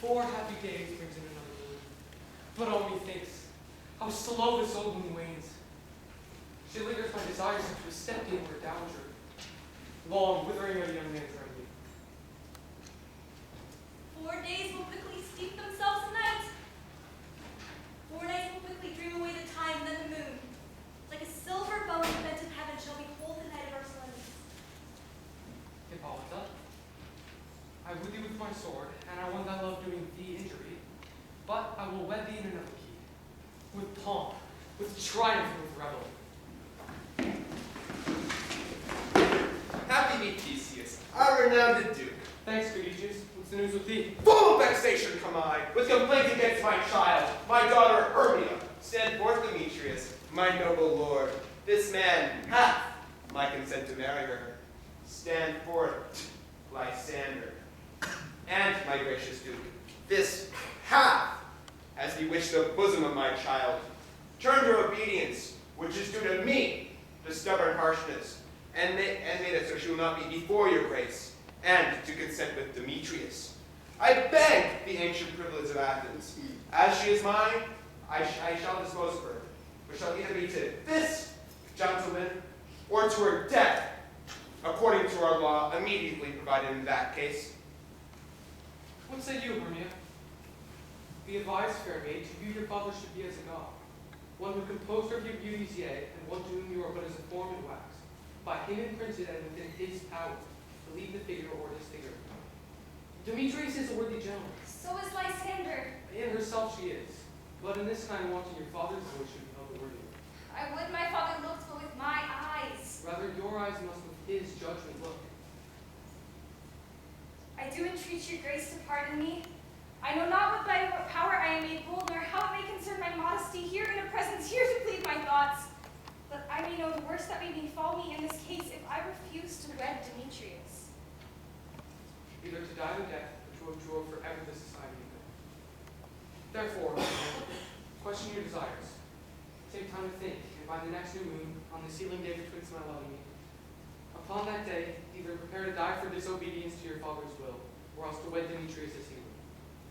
4 happy days brings in another moon. But oh, methinks, how slow this old moon wanes. She lingers my desires into a step-dame or a dowager, long withering a young man's remedy. 4 days will quickly steep themselves in night. 4 nights will quickly dream away the time, then the moon, like a silver bow in the bent of heaven, shall behold the night of our solemnity. Hippolyta, I would thee with my sword, and I won thy love doing thee injury, but I will wed thee in another key, with pomp, with triumph, and with revelry. Happy meet Theseus, our renowned Duke. Thanks, good Aegeus. What's the news with thee? Full of vexation come I, with complaint against my child, my daughter Hermia. Stand forth, Demetrius, my noble lord. This man hath my consent to marry her. Stand forth, Lysander. And, my gracious Duke, this hath, as bewitched the bosom of my child, turn to obedience, which is due to me, the stubborn harshness, and made it so she will not be before your grace, and to consent with Demetrius. I beg the ancient privilege of Athens. As she is mine, I shall dispose of her, which shall either be to this gentleman or to her death, according to our law immediately provided in that case. What say you, Hermia? Be advised, fair maid, to you your father should be as a god, one who composed of your beauties, yea, and one to whom you are but as a form in wax, by him imprinted and within his power, to lead the figure or disfigure. Demetrius is a worthy gentleman. So is Lysander. In herself she is, but in this kind wanting your father's voice should be held worthy. I would my father looked, but with my eyes. Rather, your eyes must with his judgment look. I do entreat your grace to pardon me. I know not what by what power I am made bold, nor how it may concern my modesty here in a presence here to plead my thoughts. But I may know the worst that may befall me in this case if I refuse to wed Demetrius. Either to die with death, or to abjure forever the society of men. Therefore, question your desires. Take time to think, and by the next new moon, on the sealing day betwixt my loving me, upon that day, either prepare to die for disobedience to your father's will, or else to wed Demetrius as he would,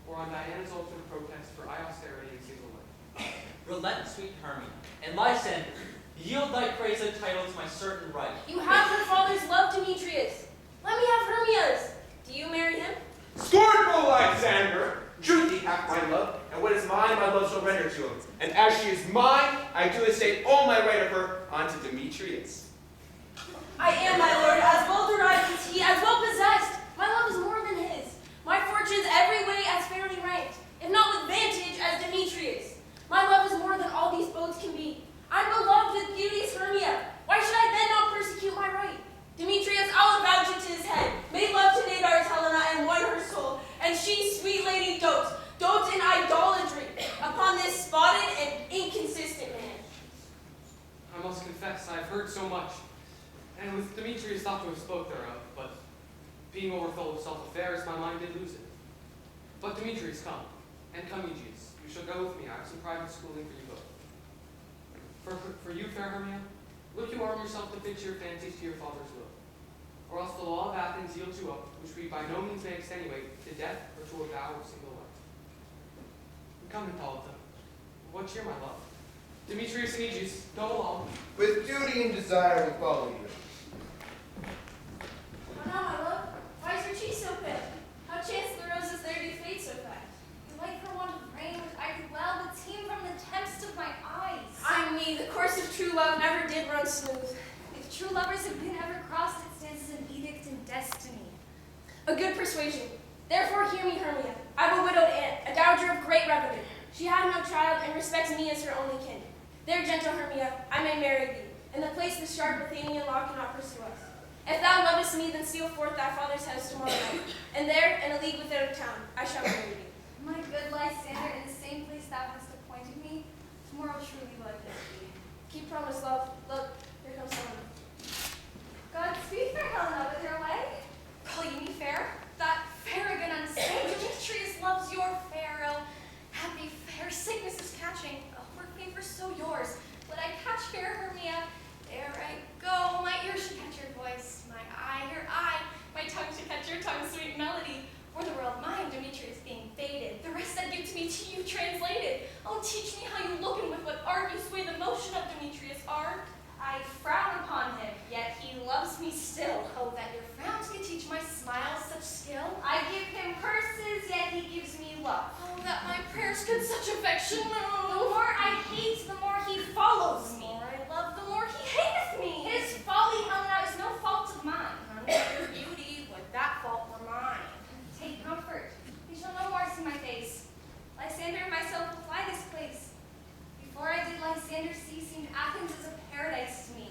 or on Diana's ultimate protest for austerity and single life. Relent, sweet Hermia, and Lysander, yield thy praise and title to my certain right. You have your father's love, Demetrius. Let me have Hermia's. Do you marry him? Scornful Lysander! Truth he hath my love, and what is mine my love shall render to him. And as she is mine, I do estate all my right of her unto Demetrius. I am, my lord, as well derived as he, as well possessed. My love is more than his. My fortunes every way as fairly ranked, if not with vantage as Demetrius. My love is more than all these boats can be. I'm beloved with beauteous Hermia. Why should I then not persecute my right? Demetrius, I'll avouch it to his head, made love to Nadar's Helena and won her soul, and she, sweet lady, dotes in idolatry upon this spotted and inconsistent man. I must confess, I have heard so much, and with Demetrius thought to have spoke thereof, but being overfull of self-affairs, my mind did lose it. But Demetrius, come, and come, Aegeus, you shall go with me. I have some private schooling for you both. For you, fair Hermia, look you arm yourself to fix your fancies to your father's will, or else the law of Athens yields you up, which we by no means may extenuate, to death or to a vow of single life. Come, Hippolyta, what cheer, my love? Demetrius and Aegeus, go along. With duty and desire we follow you. How now, my love? Why is your cheek so pale? How chance the roses there do fade so fast? The light for want of rain, which I could well but teem from the tempest of my eyes. I me, the course of true love never did run smooth. If true lovers have been ever crossed, it stands as an edict in destiny. A good persuasion. Therefore hear me, Hermia. I've a widowed aunt, a dowager of great revenue. She had no child, and respects me as her only kin. There, gentle Hermia, I may marry thee, in the place the sharp Athenian law cannot pursue us. If thou lovest me, then steal forth thy father's house tomorrow night, and there, in a league without a town, I shall marry thee. My good Lysander, in the same place thou hast appointed me, tomorrow truly will I kiss thee. Keep promise, love. Look, here comes Helena. Godspeed, fair Helena, with your leg. Call ye me fair? That Farragon unsaved Demetrius loves your Pharaoh. Happy fair sickness is catching. Oh, her favor so yours. Would I catch fair Hermia? There I go. My ear should catch your voice. My eye, your eye. My tongue should catch your tongue's sweet melody. Or the world mine, Demetrius being faded. Oh, teach me how you look and with what art you sway the motion of Demetrius' art. I frown upon him, yet he loves me still. Oh, that your frowns could teach my smiles such skill. I give him curses, yet he gives me love. Oh, that my prayers could such affection move. The more I hate, the more he follows me. The more I love, the more he hateth me. His folly, Helena, is no fault of mine. Your beauty, would that fault were mine. Take comfort. You shall no more see my face. Lysander and myself will fly this place. Before I did Lysander see, seemed Athens as a paradise to me.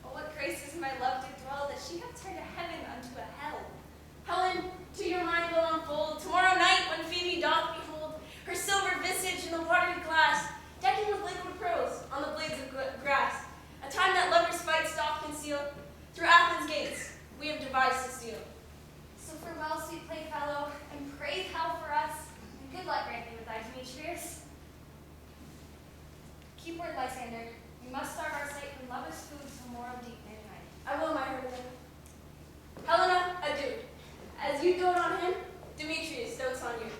Oh, what graces my love did dwell, that she hath turned a heaven unto a hell. Helen, to your mind will unfold tomorrow night when Phoebe doth behold her silver visage in the watery glass, decking with liquid prose on the blades of grass. A time that lovers' fights doth conceal. Through Athens' gates we have devised to steal. So farewell, sweet playfellow, and brave hell for us, and good luck grant thee with thy Demetrius. Keep word, Lysander. We must starve our sight from lovers' food till morrow deep midnight. I will, my Hermione. Helena, adieu. As you dote on him, Demetrius dotes on you.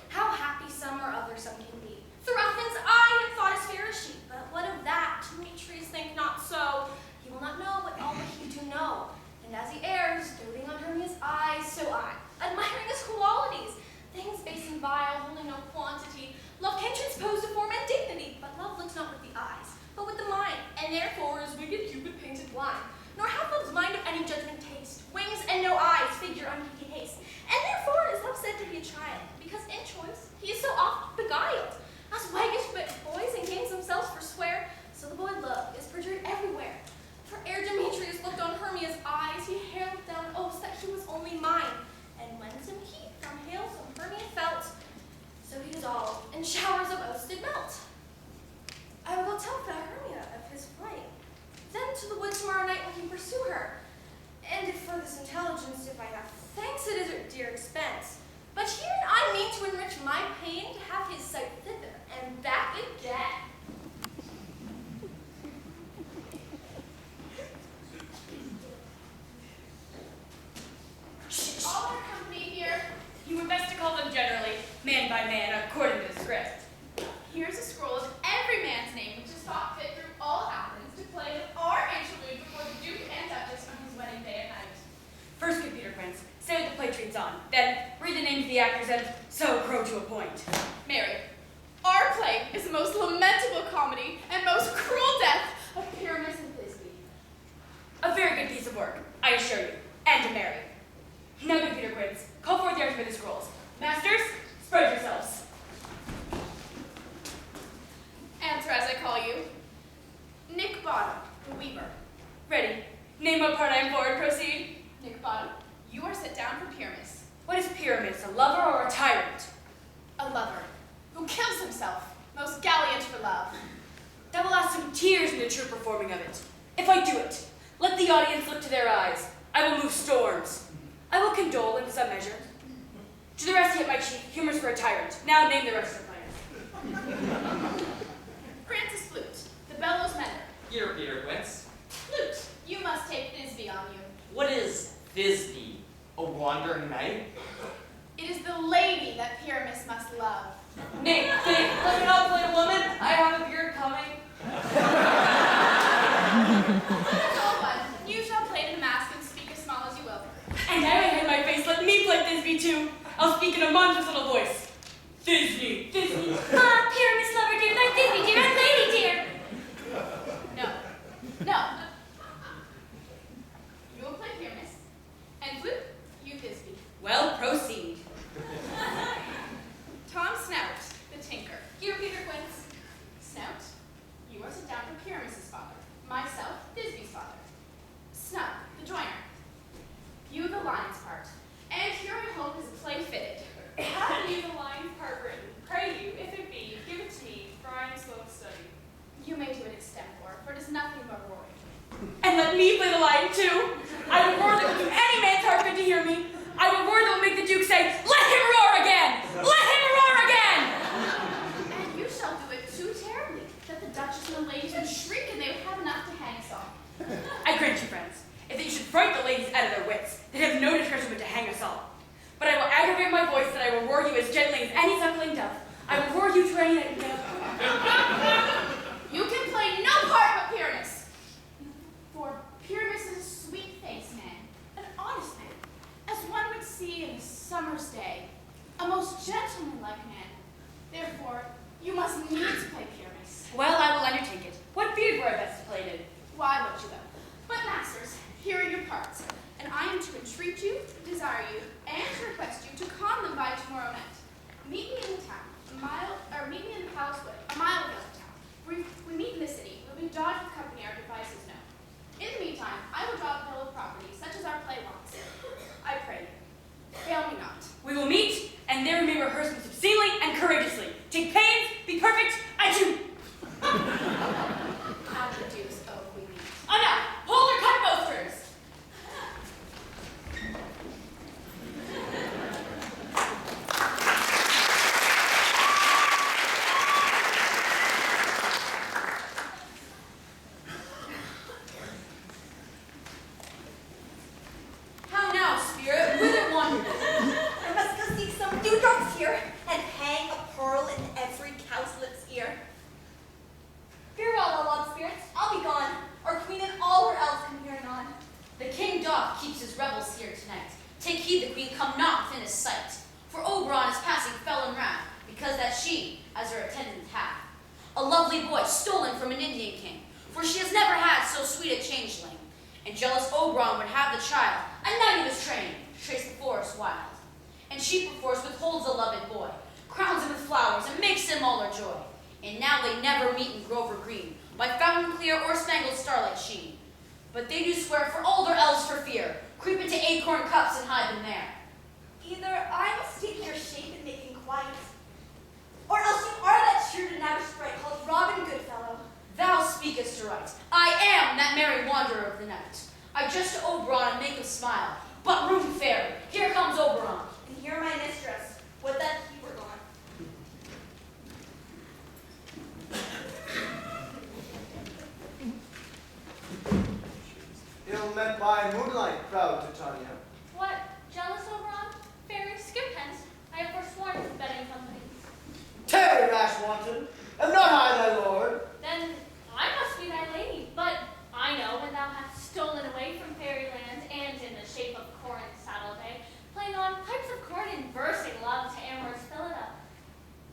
How happy some or other some can be. Through Athens I have thought as fair as she, but what of that? Demetrius think not so. He will not know what all that he do know. And as he errs, doting on Hermia's eyes, so I, admiring his qualities, things base and vile, holding no quantity, love can transpose to form and dignity, but love looks not with the eyes, but with the mind, and therefore is wicked Cupid painted blind. Nor hath love's mind of any judgment taste, wings and no eyes, figure unpicky haste. And therefore is love said to be a child, because in choice he is so oft beguiled. As waggish boys in games themselves forswear, so the boy love is perjured everywhere. For ere Demetrius looked on Hermia's eyes, he hailed down oaths that he was only mine. And when some heat from hails from Hermia felt, so he dissolved, and showers of oaths did melt. I will tell fair Hermia of his flight. Then to the wood tomorrow night will he pursue her. And if for this intelligence, if I have thanks, it is at dear expense. But herein I mean to enrich my pain, to have his sight thither and back again. All our company here, you were best to call them generally, man by man, according to the script. Here's a scroll of every man's name which is thought fit through all Athens to play with our interlude before the Duke and Duchess on his wedding day at night. First, computer prints, say what the play treats on. Then, read the names of the actors and so crow to a point. Mary, our play is the most lamentable comedy and most cruel death of Pyramus and Thisbe. A very good piece of work, I assure you, and to Mary. Now, computer prints, call forth the archivist scrolls. Masters, spread yourselves. Answer as I call you. Nick Bottom, the weaver. Ready. Name what part I am for and proceed. Nick Bottom, you are set down for Pyramus, What is Pyramus, a lover or a tyrant? a lover who kills himself, most gallant for love. That will add some tears in the true performing of it. If I do it, let the audience look to their eyes. I will move storms. I will condole in some measure. To the rest yet, my chief, humors for a tyrant. Now name the rest of the players. Francis Flute, the bellows mender. Here, Peter Quince. Flute, you must take Thisbe on you. What is Thisbe? A wandering knight? It is the lady that Pyramus must love. Nick, let me not play a woman. I have a beard coming. That's all one. You shall play in a mask and speak as small as you will. And now I hide my face, let me play Thisbe too. I'll speak in a monstrous little voice. Thisbe, Thisbe. Ah, Pyramus lover dear, thy Thisbe dear, and lady dear. No. You will play Pyramus, and Flute, you Thisbe. Well, proceed. Tom Snout, the tinker. Here, Peter Quince. Snout, you are set down for Pyramus's father. Myself, Thisbe's father. Snug, the joiner. You the lion's part. And here I hope is a play fitted. Have you the lion's part written? Pray you, if it be, give it to me, for I am slow of study. You may do it extempore, for it is nothing but roaring. And let me play the lion too. I will roar that will do any man's heart good to hear me. I will roar that will make the Duke say, let him roar again! Let him roar again! And you shall do it too terribly, that the Duchess and the ladies would shriek and they would have enough to hang us all. I grant you, friends, if you should fright the ladies out of their wits, they'd have no discretion but to hang us all. But I will aggravate my my voice that I will roar you as gently as any suckling dove. I will roar you to any nightingale. You can play no part but Pyramus. For Pyramus is a sweet-faced man, an honest man, as one would see in a summer's day, a most gentlemanlike man. Therefore, you must needs play Pyramus. Well, I will undertake it. What beard were I best played in? Why would you though? But masters, here are your parts, and I am to entreat you, desire you, and to request you to con them by tomorrow night. Meet me in the town, meet me in the palace wood, a mile above the town. We meet in the city, we'll be dodged with company our devices known. In the meantime, I will draw a bill of property, such as our play wants. I pray you, fail me not. We will meet, and there we may rehearse most obscenely and courageously. Take pains, be perfect, adieu! How the deuce, oh, we meet. Oh no! Hold or cut bowstrings! How now, spirit? Whither wandered? I must go seek some dewdrops here and hang a pearl in every cowslet's ear. Farewell, O loved spirits, I'll be gone. Our queen and all her elves come here anon. The king doth keeps his revels here tonight. Take heed the queen come not within his sight. For Oberon is passing fell in wrath, because that she, as her attendant hath, a lovely boy stolen from an Indian king. For she has never had so sweet a changeling. And jealous Oberon would have the child, a knight of his train, trace the forest wild. And she perforce withholds the loved boy, crowns him with flowers, and makes him all her joy. And now they never meet in grove or green, by fountain clear or spangled starlight sheen. But they do swear for all their elves for fear, creep into acorn cups and hide them there. Either I mistake your shape and make quiet, or else you are that shrewd and knaveish sprite called Robin Goodfellow. Thou speakest right. I am that merry wanderer of the night. I just to Oberon and make him smile. But room fairy, here comes Oberon. And here my mistress, would that he were gone. Ill met by moonlight, proud Titania. What? Jealous, Oberon? Fairy, skip hence. I have forsworn his bedding company. Tarry, rash wanton, am not I thy lord? Then I must be thy lady. But I know when thou hast stolen away from fairyland and in the shape of Corinth saddle day, playing on pipes of corn and versing love to amorous Phillida.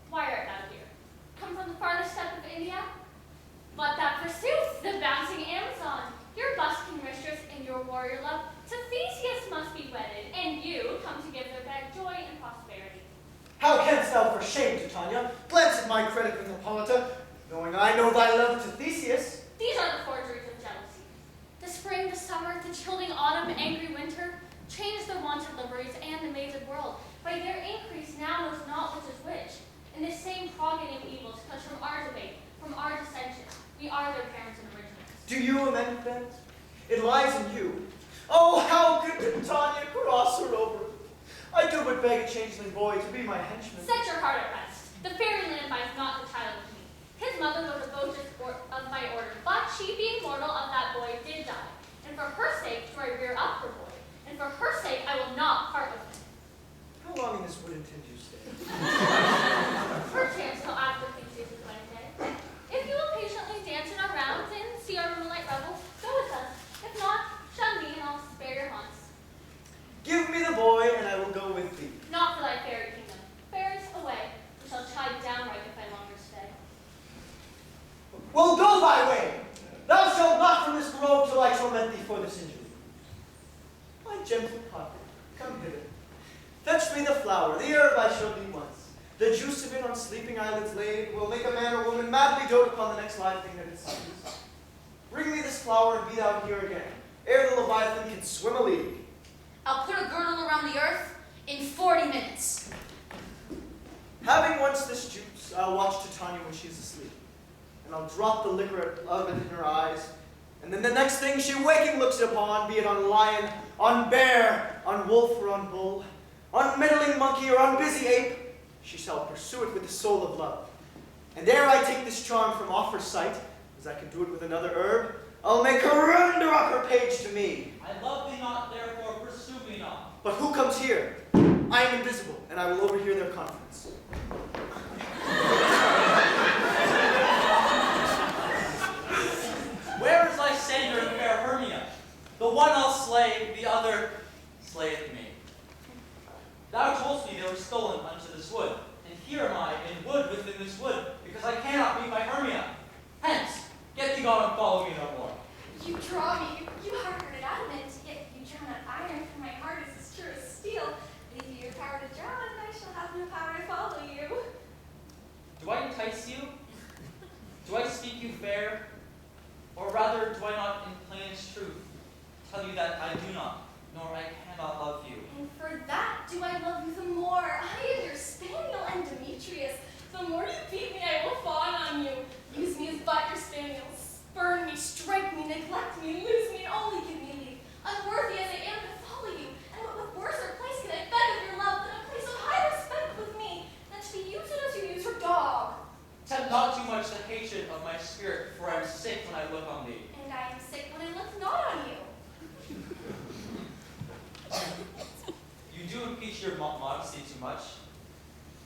Why art thou here? Come from the farthest step of India? But that forsooth the bouncing Amazon, your busking mistress and your warrior love, to Theseus must be wedded, and you come to give their bed joy and prosperity. How canst thou for shame, Titania, glance at my credit with Hippolyta, knowing I know thy love to Theseus? These are the forgeries of jealousy. The spring, the summer, the chilling autumn, angry winter, change the wonted liveries and the mated world. By their increase now knows not which is which. And this same progeny of evils comes from our debate, from our dissension. We are their parents and originals. Do you amend things? It lies in you. Oh, how could Titania cross her over? I do but beg a changeling boy to be my henchman. Set your heart at rest. The fairyland binds not the child with me. His mother was a votess of my order, but she, being mortal of that boy, did die. And for her sake do I rear up her boy. And for her sake I will not part with him. How long in this wood intend you stay? Perchance till after Theseus is Wednesday. If you will patiently dance in our rounds and see our moonlight revels, go with us. If not, shun me and I'll spare your haunts. Give me the boy, and I will go with thee. Not for thy fairy kingdom. Fairies, away. We shall chide downright if I longer stay. Well, go thy way. Thou shalt not from this grove till I torment thee for this injury. My gentle puppet, come hither. Fetch me the flower, the herb I showed thee once. The juice of it on sleeping eyelids laid will make a man or woman madly dote upon the next live thing that it sees. Bring me this flower and be thou here again, ere the Leviathan can swim a league. I'll put a girdle around the earth in 40 minutes. Having once this juice, I'll watch Titania when she's asleep, and I'll drop the liquor of it in her eyes, and then the next thing she waking looks upon, be it on lion, on bear, on wolf or on bull, on meddling monkey or on busy ape, she shall pursue it with the soul of love. And ere I take this charm from off her sight, as I can do it with another herb, I'll make her render up her page to me. I love thee not, therefore pursue me not. But who comes here? I am invisible, and I will overhear their conference. Where is Lysander and fair Hermia? The one I'll slay, the other slayeth me. Thou toldst me they were stolen unto this wood, and here am I in wood within this wood, because I cannot meet my Hermia. Hence, get thee gone and follow me no more. You draw me, you hard-hearted adamant, yet you draw not iron, for my heart is as true as steel. Leave you your power to draw, and I shall have no power to follow you. Do I entice you? Do I speak you fair? Or rather, do I not in plainest truth tell you that I do not, nor I cannot love you? And for that do I love you the more. I am your spaniel and Demetrius. The more you beat me, I will fawn on you. Use me as but your spaniel. Spurn me, strike me, neglect me, lose me, and only give me leave. Unworthy as I am to follow you, and what with worser place can I beg of your love than a place of high respect with me, than to be used as you use your dog. Tempt not too much the hatred of my spirit, for I am sick when I look on thee. And I am sick when I look not on you. You do impeach your modesty too much.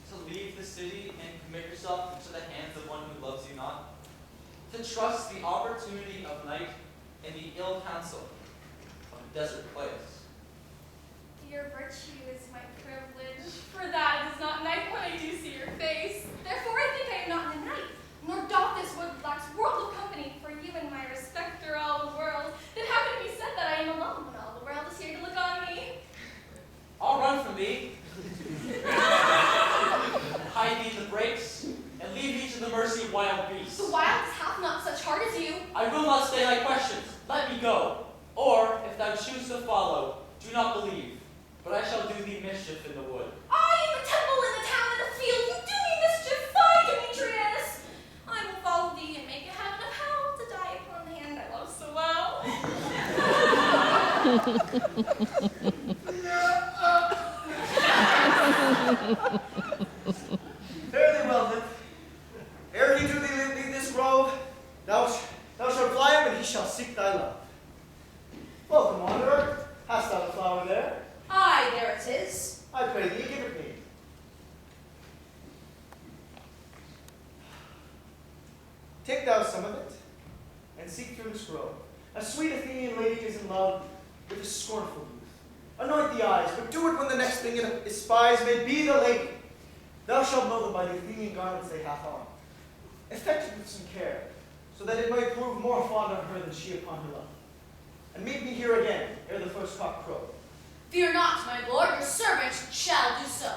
To leave the city and commit yourself into the hands of one who loves you not. To trust the opportunity of night and the ill counsel of a desert place. Your virtue is my privilege, for that it is not night when I do see your face. Therefore I think I am not in the night, nor doth this wood lack world of company, for you and my respect are all the world. Then how can it be said that I am alone when all the world is here to look on me? I'll run from thee, hide thee in the brakes, and leave thee to the mercy of wild beasts. The wildest hath not such heart as you. I will not stay thy questions. Let me go. Or, if thou choose to follow, do not believe. But I shall do thee mischief in the wood. I in the temple, in the town, in the field, you do me mischief, fie, Demetrius! I will follow thee and make a heaven of hell to die upon the hand I love so well. Fare thee well, nymph. Ere he do thee leave this grove, thou shalt fly him, and he shall seek thy love. Welcome, wanderer. Hast thou the flower there? Aye, there it is. I pray thee, give it me. Take thou some of it, and seek through this grove. A sweet Athenian lady is in love with a scornful youth. Anoint the eyes, but do it when the next thing it espies may be the lady. Thou shalt know them by the Athenian garments they hath on. Effect it with some care, so that it may prove more fond on her than she upon her love. And meet me here again, ere the first cock crow. Fear not, my lord, your servant shall do so.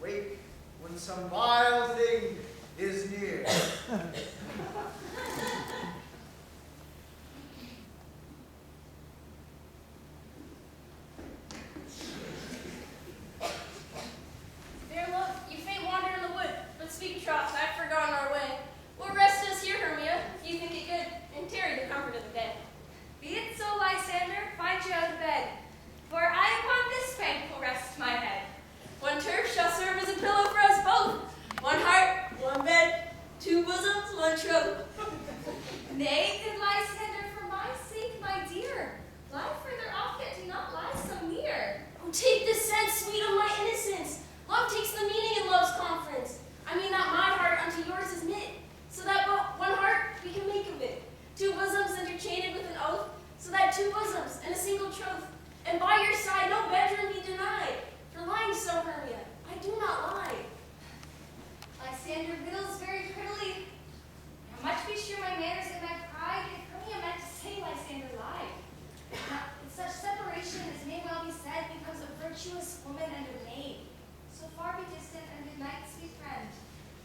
Wake when some vile thing is near. There, look, you faint wander in the wood, but speak troth, I've forgotten our way. We'll rest us here, Hermia, if you think it good, and tarry the comfort of the bed. Be it so, Lysander, find you out of bed. For I upon this bank will rest my head. One turf shall serve as a pillow for us both. One heart, one bed, two bosoms, one troth. Nay, good Lysander, for my sake, my dear, lie further off, yet do not lie so near. Oh, take this sense, sweet of my innocence. Love takes the meaning in love's conference. I mean that my heart unto yours is knit, so that but one heart we can make of it. Two bosoms interchained with an oath, so that two bosoms and a single troth. And by your side no bedroom be denied. For lying so, Hermia, I do not lie. Lysander riddles very prettily. How much be sure my manners and my pride, if Hermia meant to say Lysander lied. Now, in such separation as may well be said, becomes a virtuous woman and a maid. So far be distant, and good night, sweet friend.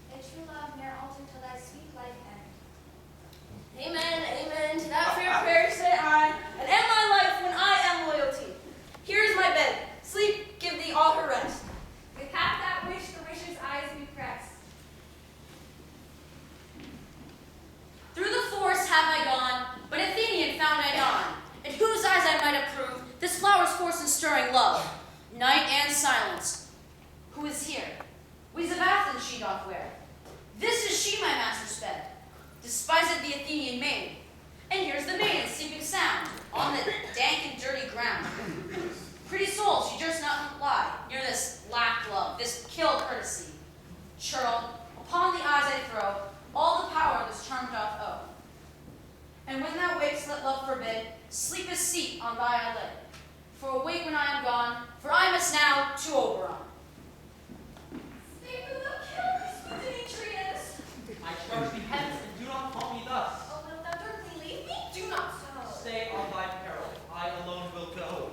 Thy true love ne'er alter till thy sweet life end. Amen, amen. To that fair prayer say I, and end my life when I am loyalty. Here is my bed. Sleep, give thee all her rest. If hath that wish, the wisher's eyes we press. Through the forest have I gone, but Athenian found I none, in whose eyes I might approve this flower's force in stirring love, night and silence. Who is here? Weeds of Athens she doth wear. This is she, my master's bed, despised the Athenian maid. And here's the maiden sleeping sound on the dank and dirty ground. Pretty soul, she durst not lie near this lack love, this kill courtesy. Churl, upon the eyes I throw all the power this charm doth owe. And when thou wakes, let love forbid sleepest seat on thy eyelid. For awake when I am gone, for I must now to Oberon. Speak who thou killest, Demetrius. I charge thee hence, and do not call me thus. Oh, wilt thou darkly leave me? Do not so. Stay on thy peril, I alone will go.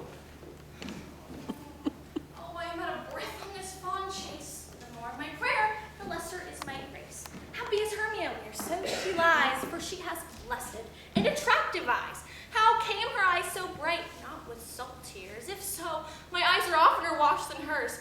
Oh, I am at a breath on this fond chase. The more my prayer, the lesser is my grace. Happy is Hermia where so she lies, for she has blessed and attractive eyes. How came her eyes so bright? Not with salt tears. If so, my eyes are oftener washed than hers.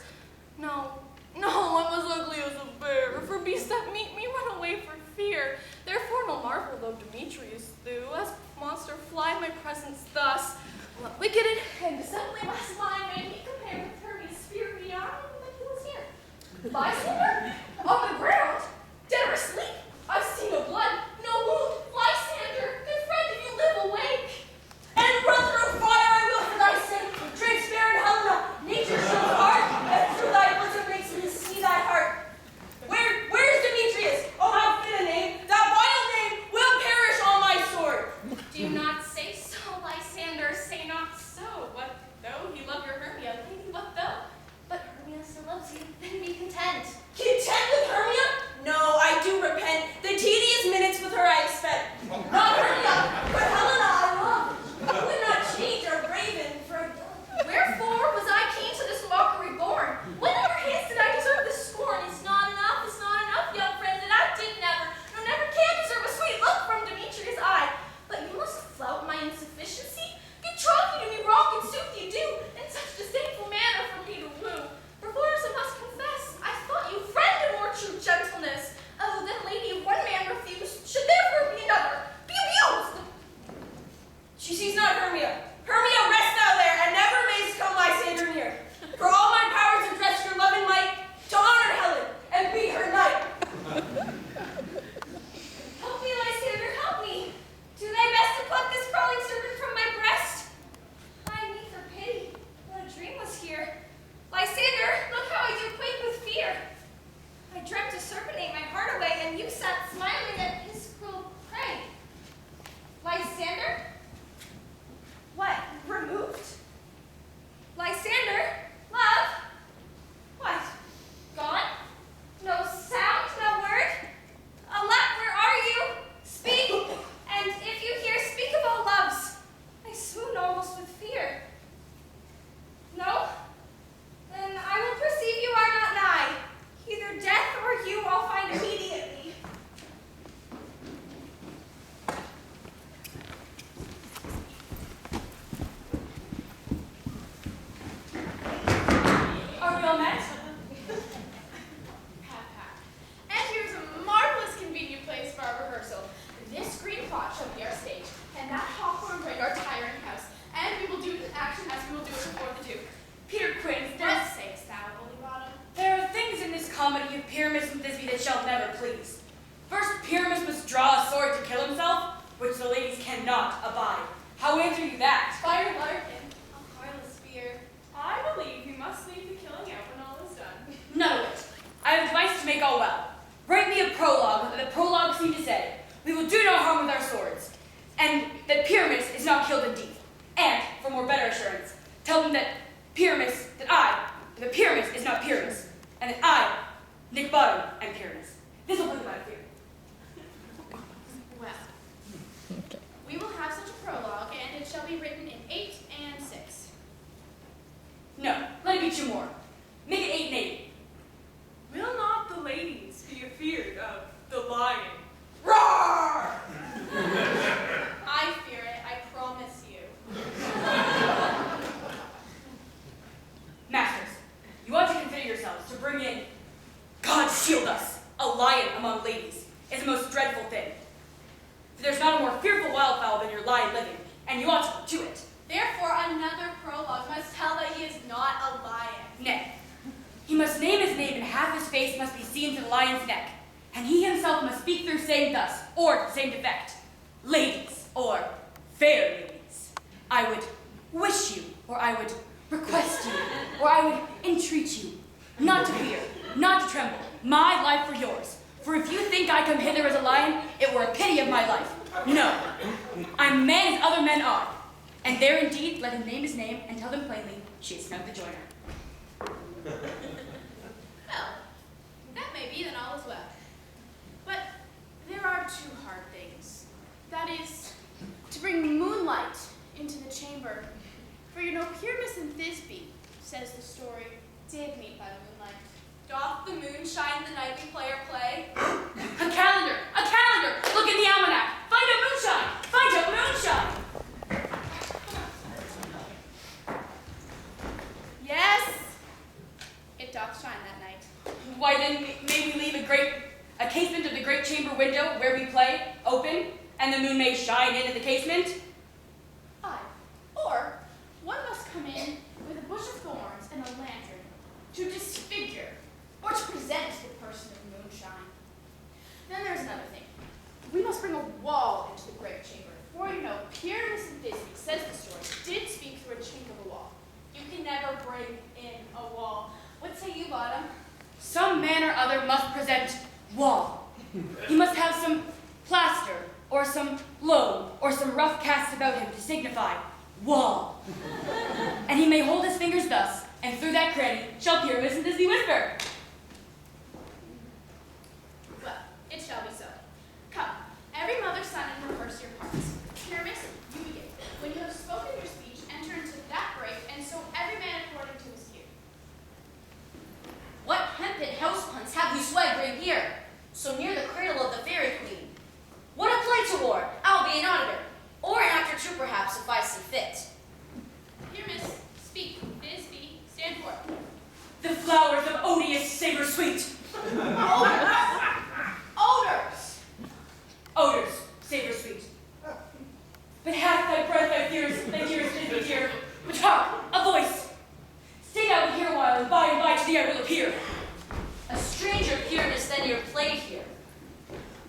No, I'm as ugly as a bear. For beasts that meet me run away for fear. Therefore no marvel though Demetrius threw, as monster fly my presence thus. What wicked and dissembling last mine made me compare with Hermes' spear beyond when he was here. Lysander? On the ground? Dead or asleep? I've seen no blood, no wound. Lysander, good friend, if you live, awake. And run through fire I will for thy sake, transparent Helena, nature shows art, and through thy bosom makes me see thy heart. Where's Demetrius? Oh, how fit a name! That vile name will perish on my sword. Do not say so, Lysander, say not so. What though he love your Hermia, lady, what though? But Hermia still loves you, then be content. Content with Hermia? No, I do repent. The tedious minutes with her I have spent. Not Hermia, but Helena I love. I would not change or raven for a dove. Wherefore was I keen to this mockery born? Whenever his did I deserve this scorn? It's not enough, young friend, that I did never, nor never can deserve a sweet look from Demetrius' eye. But you must flout my insufficiency? Get troth you to me wrong, and sooth you do, in such disdainful manner for me to woo. Perforce I must confess, I thought you friend comedy of Pyramus and Thisbe that shall never please. First, Pyramus must draw a sword to kill himself, which the ladies cannot abide. How answer you that? Fire Larkin, a harmless spear. I believe you must leave the killing out when all is done. None of it. I have advice to make all well. Write me a prologue, and the prologue seemed to say, we will do no harm with our swords, and that Pyramus is not killed indeed. And, for more better assurance, tell them that Pyramus is not Pyramus, and that I, Nick Bottom, am Pyramus. This will put them out of fear. Well, we will have such a prologue, and it shall be written in 8 and 6. No, let it be 2 more. Make it 8 and 8. Will not the ladies be afeared of the lion? Roar! I fear it, I promise you. Masters, you ought to consider yourselves to bring in, God shield us, a lion among ladies is a most dreadful thing. For there's not a more fearful wildfowl than your lion living, and you ought to look to it. Therefore, another prologue must tell that he is not a lion. Nay, he must name his name, and half his face must be seen to the lion's neck, and he himself must speak through saying thus, or to the same effect, ladies, or fair ladies, I would wish you, or I would request you, or I would entreat you, not to fear, not to tremble, my life for yours. For if you think I come hither as a lion, it were a pity of my life. No, I'm man as other men are. And there indeed, let him name his name, and tell them plainly, she is not the joiner. Well, that may be, then all is well. But there are 2 hard things. That is, to bring moonlight into the chamber. For you know, Pyramus and Thisbe, says the story, did meet by moonlight. Doth the moon shine the night we play our play? A calendar! A calendar! Look in the almanac! Find out moonshine! Find out moonshine! Yes, it doth shine that night. Why then may we leave a casement of the great chamber window where we play open, and the moon may shine in at the casement? Aye. Or one must come in with a bush of thorns and a lantern to disfigure or to present the person of moonshine. Then there's another thing. We must bring a wall into the great chamber. For you know, Pyramus and Thisbe, says the story, did speak through a chink of a wall. You can never bring in a wall. What say you, Bottom? Some man or other must present wall. He must have some plaster, or some loam, or some rough cast about him to signify wall. And he may hold his fingers thus, and through that cranny shall Pyramus and Thisbe whisper. Well, it shall be so. Come, every mother's son, and rehearse your parts. Pyramus, you begin. When you have spoken your speech, enter into that break, and so every man according to his year. What hempen housepunts have you swaggering here, so near the cradle of the fairy queen? What a play toward! I'll be an auditor, or an actor too, perhaps, if I see fit. Pyramus, speak. Thisbe, stand forth. The flowers of odious savor sweet. Odors! Odors, savor sweet. But hath thy breath thy dearest Thisbe dear, which hark, a voice. Stay thou here a while, and by to thee I will appear. A stranger Pyramus than your play here.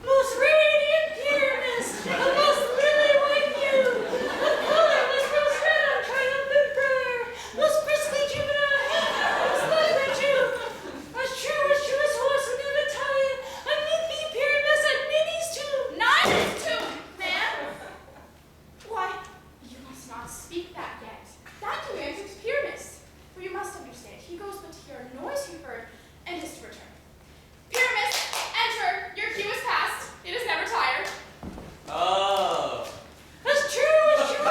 Most radiant Pyramus, a most lily white hue, a colorless rose red on triumphant prayer, most briskly juvenile hair, most lively Jew, as true as horse and never tire, amid thee Pyramus and ninnies too. Nine is two, man! Why, you must not speak that yet. That demands Pyramus. For you must understand, he goes but to hear a noise he heard, and is to return. Pyramus, enter! Your cue is past. It is never tired. Oh. As true as If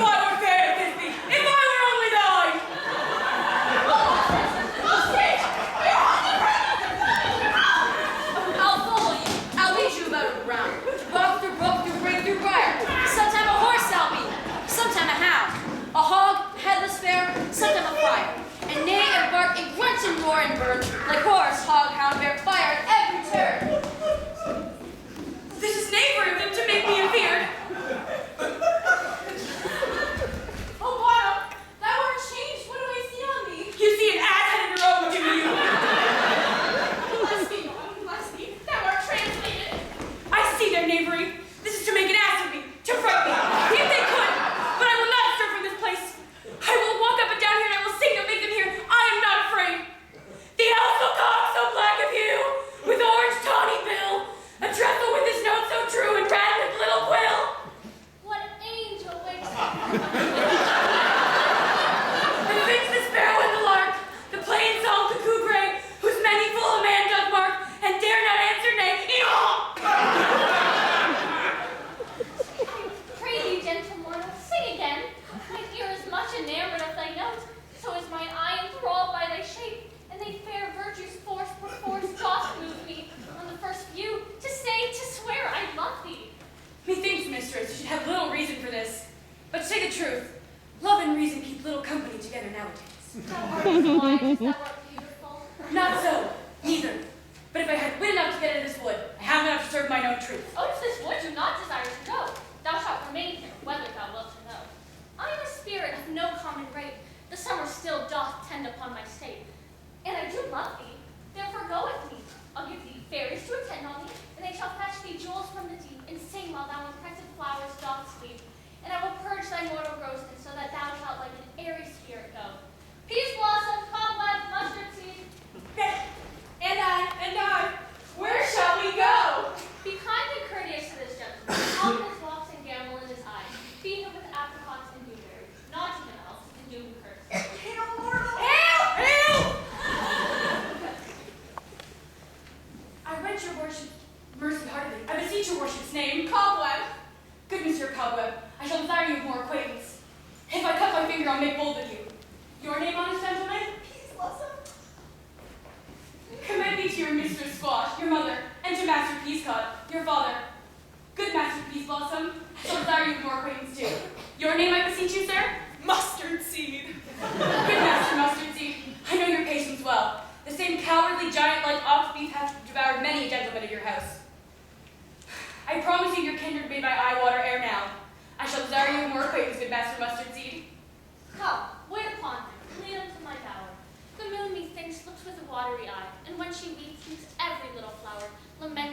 I were fair, Thisbe, if I were only thine! I'll follow you. I'll lead you about a round. Walk through brook, through brake, through briar. Sometime a horse I'll be, sometime a hound. A hog, headless bear, sometime a friar. And neigh and bark and grunt and roar and burn, like horse, hog, hound, bear, fire at every turn. This is knavery of them to make me afeard. Oh, wow! Thou art changed. What do I see on thee? You to say the truth, love and reason keep little company together nowadays. How are you wise, thou art beautiful? Not so, neither. But if I had wit enough to get into this wood, I have enough to serve mine own truth. Out of this wood do not desire to go. Thou shalt remain here, whether thou wilt or no. I am a spirit of no common rate. The summer still doth tend upon my state. And I do love thee, therefore go with me. I'll give thee fairies to attend on thee, and they shall fetch thee jewels from the deep, and sing while thou impressive flowers doth sweep. And I will purge thy mortal grosseness, so that thou shalt like an airy spirit go. Peace blossom, cobweb, mustard seed. And I, where shall we go? Be kind and courteous to this gentleman. Often his walks and gambol in his eye. Feed him with apricots and blueberries. Not to him else, and do him courtesy. Hail, mortal! Hail! I rent your worship mercy heartily. I beseech your worship's name. Cobweb. Good Monsieur Cobweb, I shall desire you more acquaintance. If I cut my finger, I'll make bold with you. Your name, honest gentleman? Peace blossom. Commend me to your Mistress Squash, your mother, and to Master Peascod, your father. Good Master Peas Blossom, I shall desire you more acquaintance too. Your name, I beseech you, sir? Mustard seed. Good Master Mustard Seed, I know your patience well. The same cowardly giant like ox beef hath devoured many a gentleman of your house. I promise you your kindred made my eye water ere now. I shall desire you more acquaintance, good Master Mustard Seed. Come, wait upon him, lead him to my bower. The moon, methinks, looks with a watery eye, and when she weeps, makes every little flower lament